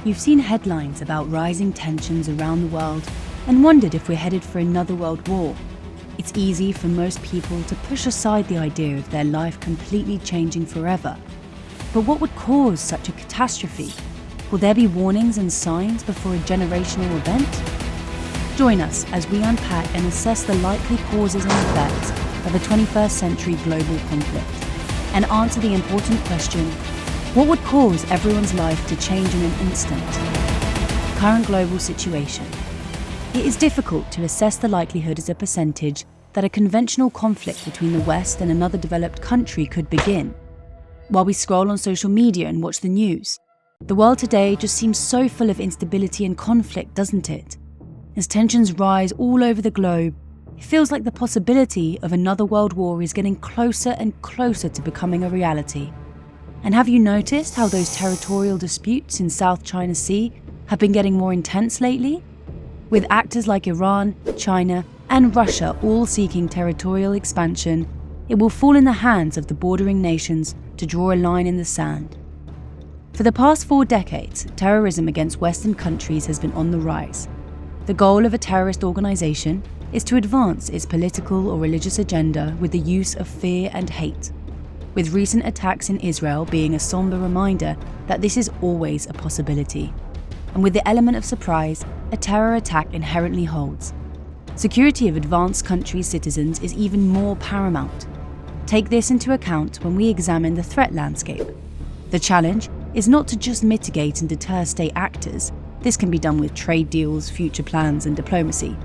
You've seen headlines about rising tensions around the world and wondered if we're headed for another world war. It's easy for most people to push aside the idea of their life completely changing forever. But what would cause such a catastrophe? Will there be warnings and signs before a generational event? Join us as we unpack and assess the likely causes and effects of a 21st century global conflict, and answer the important question: what would cause everyone's life to change in an instant? Current global situation. It is difficult to assess the likelihood as a percentage that a conventional conflict between the West and another developed country could begin. While we scroll on social media and watch the news, the world today just seems so full of instability and conflict, doesn't it? As tensions rise all over the globe, it feels like the possibility of another world war is getting closer and closer to becoming a reality. And have you noticed how those territorial disputes in South China Sea have been getting more intense lately? With actors like Iran, China, and Russia all seeking territorial expansion, it will fall in the hands of the bordering nations to draw a line in the sand. For the past 4 decades, terrorism against Western countries has been on the rise. The goal of a terrorist organization is to advance its political or religious agenda with the use of fear and hate, with recent attacks in Israel being a somber reminder that this is always a possibility. And with the element of surprise, a terror attack inherently holds. Security of advanced countries' citizens is even more paramount. Take this into account when we examine the threat landscape. The challenge is not to just mitigate and deter state actors. This can be done with trade deals, future plans, and diplomacy.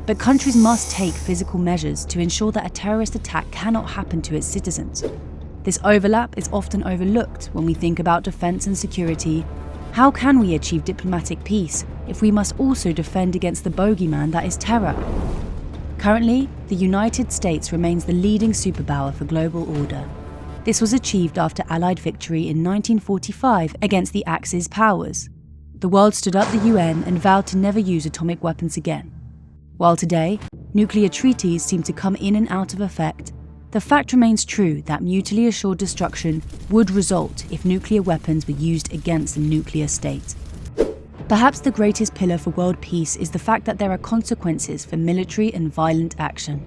But countries must take physical measures to ensure that a terrorist attack cannot happen to its citizens. This overlap is often overlooked when we think about defense and security. How can we achieve diplomatic peace if we must also defend against the bogeyman that is terror? Currently, the United States remains the leading superpower for global order. This was achieved after Allied victory in 1945 against the Axis powers. The world stood up the UN and vowed to never use atomic weapons again. While today, nuclear treaties seem to come in and out of effect, the fact remains true that mutually assured destruction would result if nuclear weapons were used against a nuclear state. Perhaps the greatest pillar for world peace is the fact that there are consequences for military and violent action.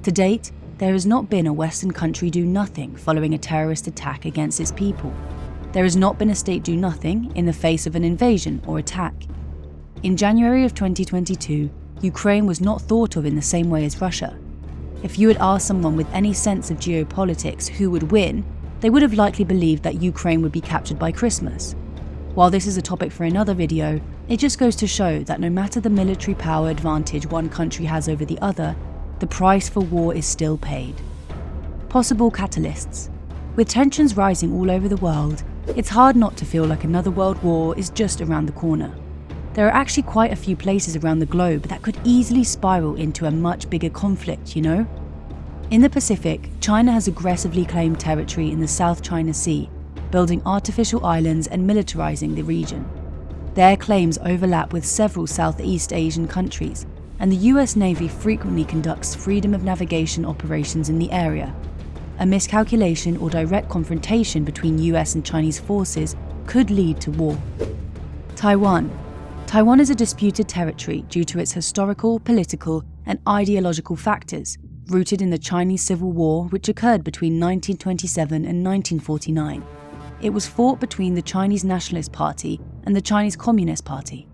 To date, there has not been a Western country do nothing following a terrorist attack against its people. There has not been a state do nothing in the face of an invasion or attack. In January of 2022, Ukraine was not thought of in the same way as Russia. If you had asked someone with any sense of geopolitics who would win, they would have likely believed that Ukraine would be captured by Christmas. While this is a topic for another video, it just goes to show that no matter the military power advantage one country has over the other, the price for war is still paid. Possible catalysts. With tensions rising all over the world, it's hard not to feel like another world war is just around the corner. There are actually quite a few places around the globe that could easily spiral into a much bigger conflict, you know? In the Pacific, China has aggressively claimed territory in the South China Sea, building artificial islands and militarizing the region. Their claims overlap with several Southeast Asian countries, and the US Navy frequently conducts freedom of navigation operations in the area. A miscalculation or direct confrontation between US and Chinese forces could lead to war. Taiwan. Taiwan is a disputed territory due to its historical, political, and ideological factors, rooted in the Chinese Civil War, which occurred between 1927 and 1949. It was fought between the Chinese Nationalist Party and the Chinese Communist Party.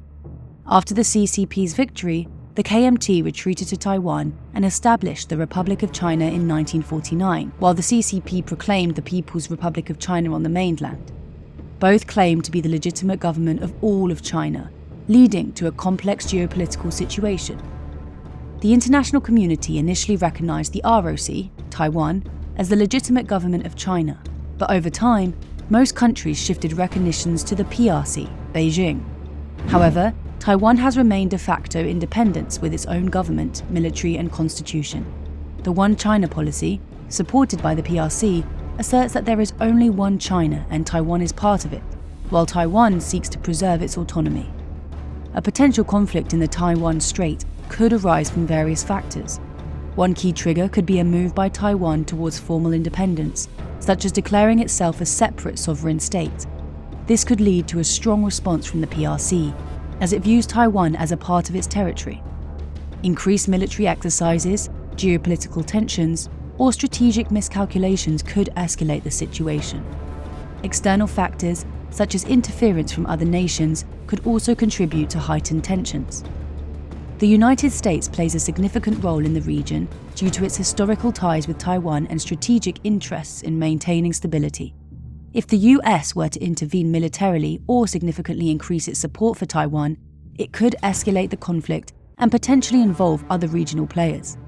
After the CCP's victory, the KMT retreated to Taiwan and established the Republic of China in 1949, while the CCP proclaimed the People's Republic of China on the mainland. Both claimed to be the legitimate government of all of China, leading to a complex geopolitical situation. The international community initially recognized the ROC, Taiwan, as the legitimate government of China, but over time, most countries shifted recognitions to the PRC, Beijing. However, Taiwan has remained de facto independence with its own government, military, and constitution. The One China policy, supported by the PRC, asserts that there is only one China and Taiwan is part of it, while Taiwan seeks to preserve its autonomy. A potential conflict in the Taiwan Strait could arise from various factors. One key trigger could be a move by Taiwan towards formal independence, such as declaring itself a separate sovereign state. This could lead to a strong response from the PRC, as it views Taiwan as a part of its territory. Increased military exercises, geopolitical tensions, or strategic miscalculations could escalate the situation. External factors, such as interference from other nations, could also contribute to heightened tensions. The United States plays a significant role in the region due to its historical ties with Taiwan and strategic interests in maintaining stability. If the US were to intervene militarily or significantly increase its support for Taiwan, it could escalate the conflict and potentially involve other regional players.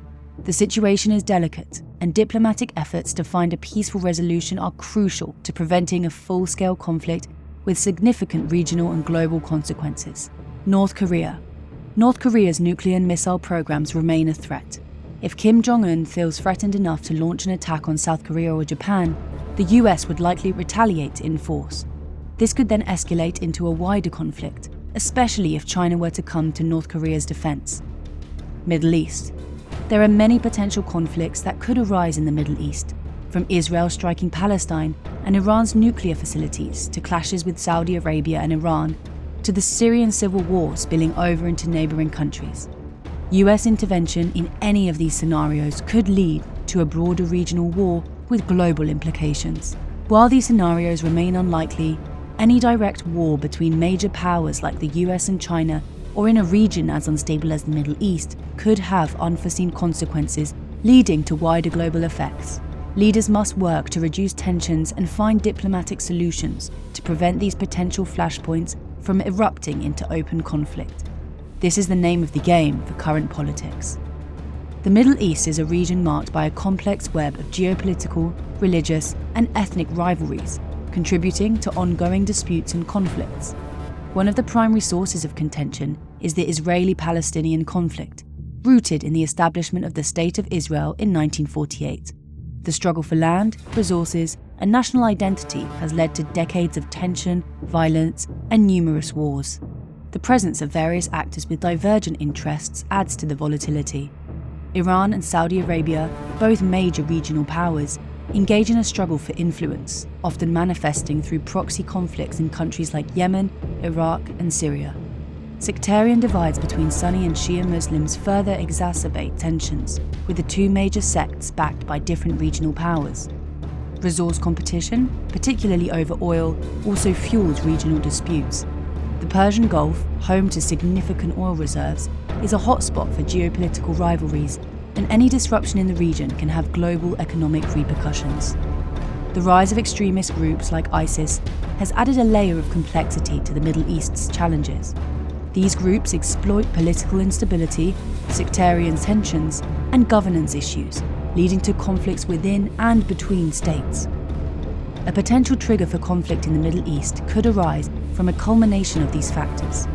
The situation is delicate, and diplomatic efforts to find a peaceful resolution are crucial to preventing a full-scale conflict with significant regional and global consequences. North Korea. North Korea's nuclear and missile programs remain a threat. If Kim Jong-un feels threatened enough to launch an attack on South Korea or Japan, the US would likely retaliate in force. This could then escalate into a wider conflict, especially if China were to come to North Korea's defense. Middle East. There are many potential conflicts that could arise in the Middle East, from Israel striking Palestine and Iran's nuclear facilities to clashes with Saudi Arabia and Iran, to the Syrian civil war spilling over into neighboring countries. US intervention in any of these scenarios could lead to a broader regional war with global implications. While these scenarios remain unlikely, any direct war between major powers like the US and China, or in a region as unstable as the Middle East, could have unforeseen consequences, leading to wider global effects. Leaders must work to reduce tensions and find diplomatic solutions to prevent these potential flashpoints from erupting into open conflict. This is the name of the game for current politics. The Middle East is a region marked by a complex web of geopolitical, religious, and ethnic rivalries, contributing to ongoing disputes and conflicts. One of the primary sources of contention is the Israeli-Palestinian conflict, rooted in the establishment of the State of Israel in 1948. The struggle for land, resources, and national identity has led to decades of tension, violence, and numerous wars. The presence of various actors with divergent interests adds to the volatility. Iran and Saudi Arabia, both major regional powers, engage in a struggle for influence, often manifesting through proxy conflicts in countries like Yemen, Iraq, and Syria. Sectarian divides between Sunni and Shia Muslims further exacerbate tensions, with the two major sects backed by different regional powers. Resource competition, particularly over oil, also fuels regional disputes. The Persian Gulf, home to significant oil reserves, is a hotspot for geopolitical rivalries, and any disruption in the region can have global economic repercussions. The rise of extremist groups like ISIS has added a layer of complexity to the Middle East's challenges. These groups exploit political instability, sectarian tensions, and governance issues, leading to conflicts within and between states. A potential trigger for conflict in the Middle East could arise from a culmination of these factors: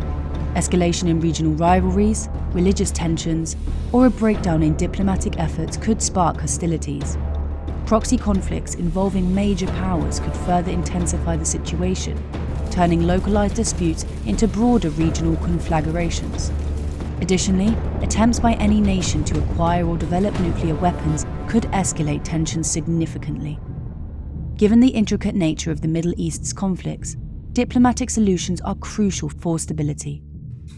escalation in regional rivalries, religious tensions, or a breakdown in diplomatic efforts could spark hostilities. Proxy conflicts involving major powers could further intensify the situation, turning localized disputes into broader regional conflagrations. Additionally, attempts by any nation to acquire or develop nuclear weapons could escalate tensions significantly. Given the intricate nature of the Middle East's conflicts, diplomatic solutions are crucial for stability.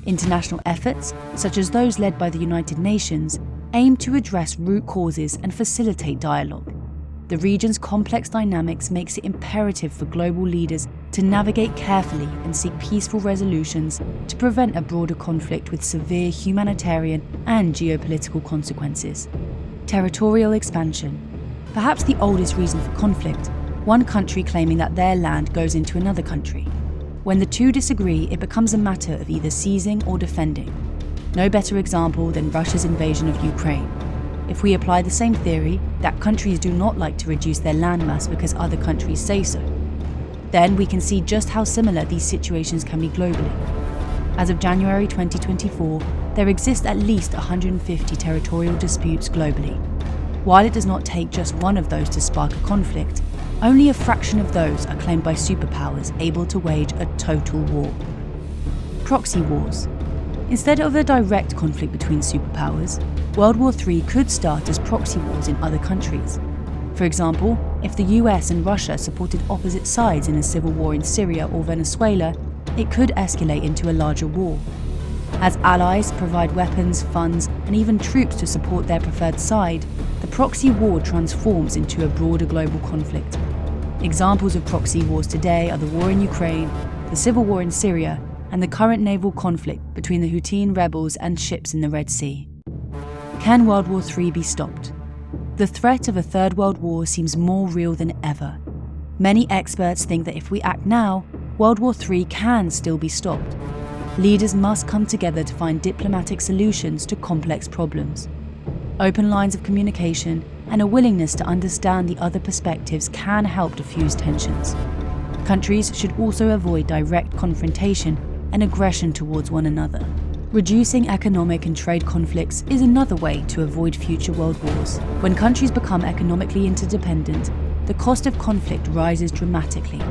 International efforts, such as those led by the United Nations, aim to address root causes and facilitate dialogue. The region's complex dynamics makes it imperative for global leaders to navigate carefully and seek peaceful resolutions to prevent a broader conflict with severe humanitarian and geopolitical consequences. Territorial expansion. Perhaps the oldest reason for conflict, one country claiming that their land goes into another country. When the two disagree, it becomes a matter of either seizing or defending. No better example than Russia's invasion of Ukraine. If we apply the same theory, that countries do not like to reduce their landmass because other countries say so, then we can see just how similar these situations can be globally. As of January 2024, there exist at least 150 territorial disputes globally. While it does not take just one of those to spark a conflict, only a fraction of those are claimed by superpowers able to wage a total war. Proxy wars. Instead of a direct conflict between superpowers, World War III could start as proxy wars in other countries. For example, if the US and Russia supported opposite sides in a civil war in Syria or Venezuela, it could escalate into a larger war. As allies provide weapons, funds, and even troops to support their preferred side, the proxy war transforms into a broader global conflict. Examples of proxy wars today are the war in Ukraine, the civil war in Syria, and the current naval conflict between the Houthi rebels and ships in the Red Sea. Can World War III be stopped? The threat of a third world war seems more real than ever. Many experts think that if we act now, World War III can still be stopped. Leaders must come together to find diplomatic solutions to complex problems. Open lines of communication and a willingness to understand the other perspectives can help diffuse tensions. Countries should also avoid direct confrontation and aggression towards one another. Reducing economic and trade conflicts is another way to avoid future world wars. When countries become economically interdependent, the cost of conflict rises dramatically.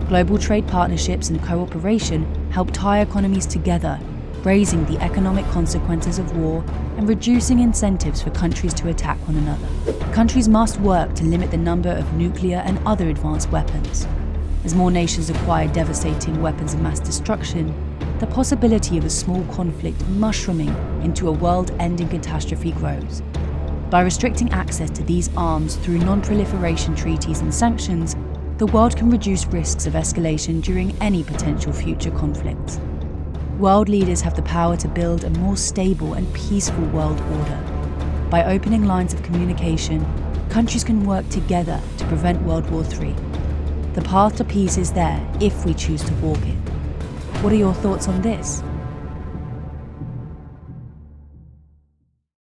Global trade partnerships and cooperation help tie economies together, raising the economic consequences of war and reducing incentives for countries to attack one another. Countries must work to limit the number of nuclear and other advanced weapons. As more nations acquire devastating weapons of mass destruction, the possibility of a small conflict mushrooming into a world-ending catastrophe grows. By restricting access to these arms through non-proliferation treaties and sanctions, the world can reduce risks of escalation during any potential future conflicts. World leaders have the power to build a more stable and peaceful world order. By opening lines of communication, countries can work together to prevent World War III. The path to peace is there if we choose to walk it. What are your thoughts on this?